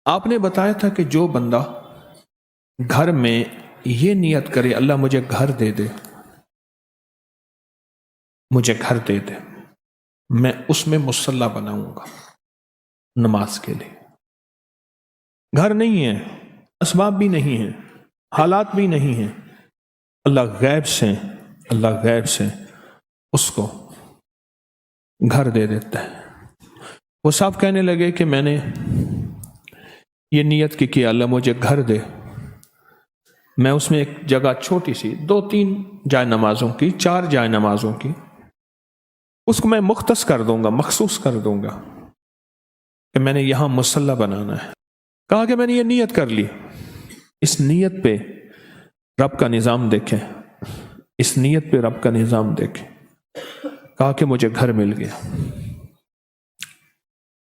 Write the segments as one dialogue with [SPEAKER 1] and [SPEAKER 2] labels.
[SPEAKER 1] آپ نے بتایا تھا کہ جو بندہ گھر میں یہ نیت کرے اللہ مجھے گھر دے دے، مجھے گھر دے دے، میں اس میں مصلی بناؤں گا نماز کے لیے۔ گھر نہیں ہے، اسباب بھی نہیں ہیں، حالات بھی نہیں ہیں، اللہ غیب سے اس کو گھر دے دیتا ہے۔ وہ صاحب کہنے لگے کہ میں نے یہ نیت کی کہ اللہ مجھے گھر دے، میں اس میں ایک جگہ چھوٹی سی 2-3 جائے نمازوں کی، 4 جائے نمازوں کی، اس کو میں مختص کر دوں گا، مخصوص کر دوں گا کہ میں نے یہاں مصلی بنانا ہے۔ کہا کہ میں نے یہ نیت کر لی۔ اس نیت پہ رب کا نظام دیکھیں، اس نیت پہ رب کا نظام دیکھیں۔ کہا کہ مجھے گھر مل گیا۔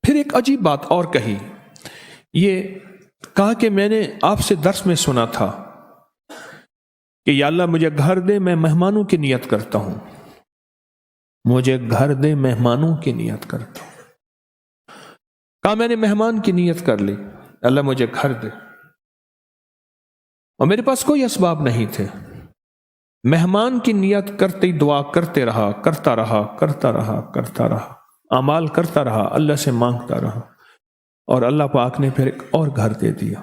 [SPEAKER 1] پھر ایک عجیب بات اور کہی، یہ کہا کہ میں نے آپ سے درس میں سنا تھا کہ یا اللہ مجھے گھر دے، میں مہمانوں کی نیت کرتا ہوں، مجھے گھر دے، مہمانوں کی نیت کرتا ہوں۔ کہا میں نے مہمان کی نیت کر لی، اللہ مجھے گھر دے، اور میرے پاس کوئی اسباب نہیں تھے۔ مہمان کی نیت کرتے ہی دعا کرتے رہا، کرتا رہا، اعمال کرتا رہا، اللہ سے مانگتا رہا، اور اللہ پاک نے پھر ایک اور گھر دے دیا۔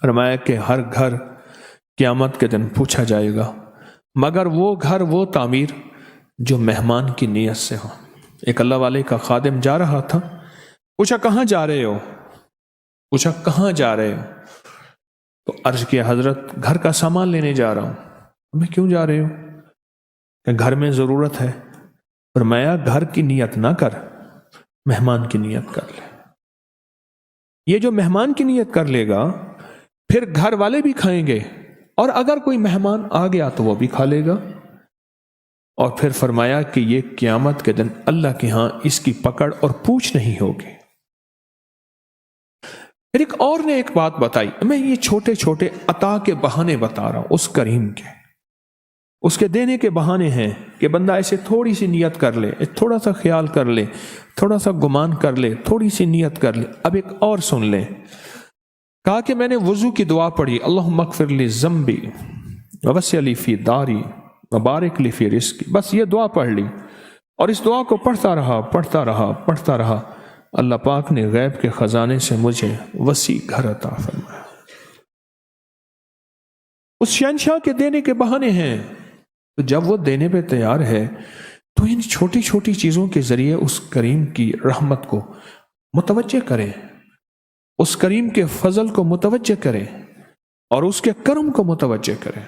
[SPEAKER 1] فرمایا کہ ہر گھر قیامت کے دن پوچھا جائے گا، مگر وہ گھر، وہ تعمیر جو مہمان کی نیت سے ہو۔ ایک اللہ والے کا خادم جا رہا تھا، پوچھا کہاں جا رہے ہو؟ تو عرض کیا حضرت گھر کا سامان لینے جا رہا ہوں۔ میں کیوں جا رہے ہو؟ کہ گھر میں ضرورت ہے۔ فرمایا گھر کی نیت نہ کر، مہمان کی نیت کر لے۔ یہ جو مہمان کی نیت کر لے گا پھر گھر والے بھی کھائیں گے، اور اگر کوئی مہمان آ گیا تو وہ بھی کھا لے گا۔ اور پھر فرمایا کہ یہ قیامت کے دن اللہ کے ہاں اس کی پکڑ اور پوچھ نہیں ہوگی۔ پھر ایک اور نے ایک بات بتائی، میں یہ چھوٹے چھوٹے عطا کے بہانے بتا رہا ہوں اس کریم کے، اس کے دینے کے بہانے ہیں کہ بندہ ایسے تھوڑی سی نیت کر لے، تھوڑا سا خیال کر لے، تھوڑا سا گمان کر لے، تھوڑی سی نیت کر لے۔ اب ایک اور سن لیں۔ کہا کہ میں نے وضو کی دعا پڑھی، اللہم اغفر لی ذنبی ووسع لی فی داری وبارک لی فی رزقی، بس یہ دعا پڑھ لی، اور اس دعا کو پڑھتا رہا۔ اللہ پاک نے غیب کے خزانے سے مجھے وسیع گھر عطا فرمایا۔ اس شہنشاہ کے دینے کے بہانے ہیں، تو جب وہ دینے پہ تیار ہے تو ان چھوٹی چھوٹی چیزوں کے ذریعے اس کریم کی رحمت کو متوجہ کریں، اس کریم کے فضل کو متوجہ کریں، اور اس کے کرم کو متوجہ کریں۔